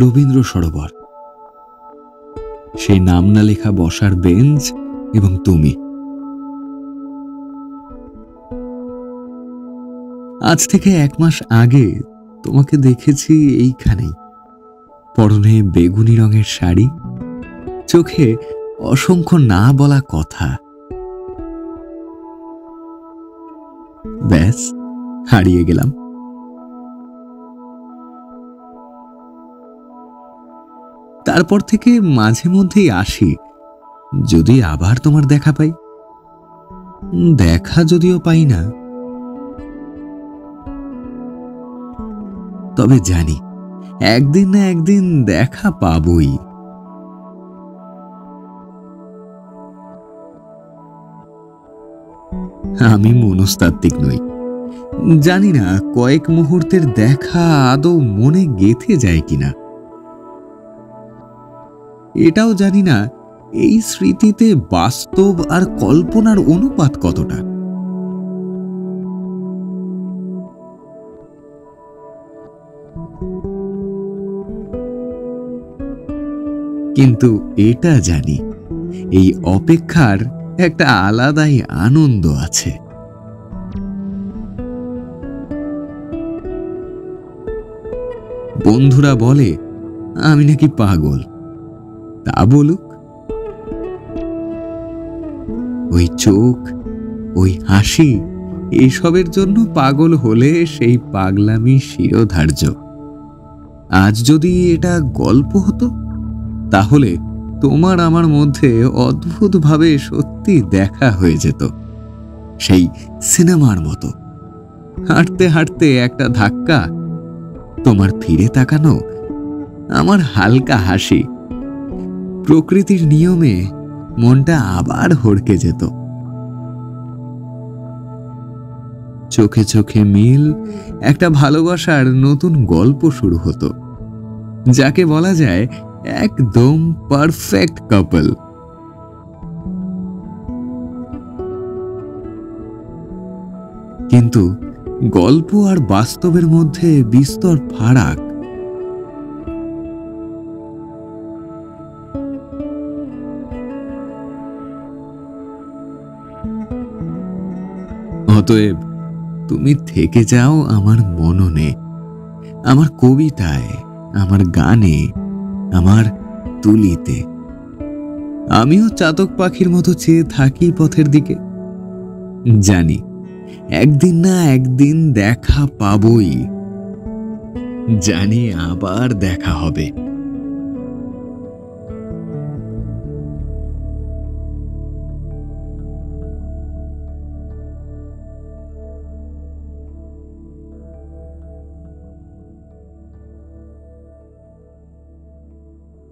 রবীন্দ্র সরোবর, সেই নাম না লেখা বসার বেঞ্চ এবং তুমি। আজ থেকে 1 মাস আগে তোমাকে দেখেছি এইখানেই, পরনে বেগুনি রঙের শাড়ি, চোখে অসংখ্য না বলা কথা। ব্যাস, হারিয়ে গেলাম। তারপর থেকে মাঝে মধ্যেই আসি, যদি আবার তোমার দেখা পাই। দেখা যদিও পাই না, তবে জানি একদিন না একদিন দেখা পাবই। আমি মনস্তাত্ত্বিক নই, জানি না কয়েক মুহূর্তের দেখা আদৌ মনে গেঁথে যায় কিনা। এটাও জানি না এই স্মৃতিতে বাস্তব আর কল্পনার অনুপাত কতটা। কিন্তু এটা জানি, এই অপেক্ষার একটা আলাদাই আনন্দ আছে। বন্ধুরা বলে আমি নাকি পাগল, তা বলুক। ওই চোখ, ওই হাসি, এসবের জন্য পাগল হলে সেই পাগলামি শিরোধার্য। আজ যদি এটা গল্প হতো, তাহলে তোমার আমার মধ্যে অদ্ভুতভাবে সত্যি দেখা হয়ে যেত, সেই সিনেমার মতো। হাঁটতে হাঁটতে একটা ধাক্কা, তোমার ফিরে তাকানো, আমার হালকা হাসি, প্রকৃতির নিয়মে মনটা আবার হড়কে যেত। চোখে চোখে মিল, একটা ভালোবাসার নতুন গল্প শুরু হতো, যাকে বলা যায় একদম পারফেক্ট কাপল। কিন্তু গল্প আর বাস্তবের মধ্যে বিস্তর ফারাক। অতএব তুমি থেকে যাও আমার মননে, আমার কবিতায়, আমার গানে, আমার তুলিতে। আমিও চাতক পাখির মতো চেয়ে থাকি পথের দিকে। জানি একদিন না একদিন দেখা পাবই, জানি আবার দেখা হবে।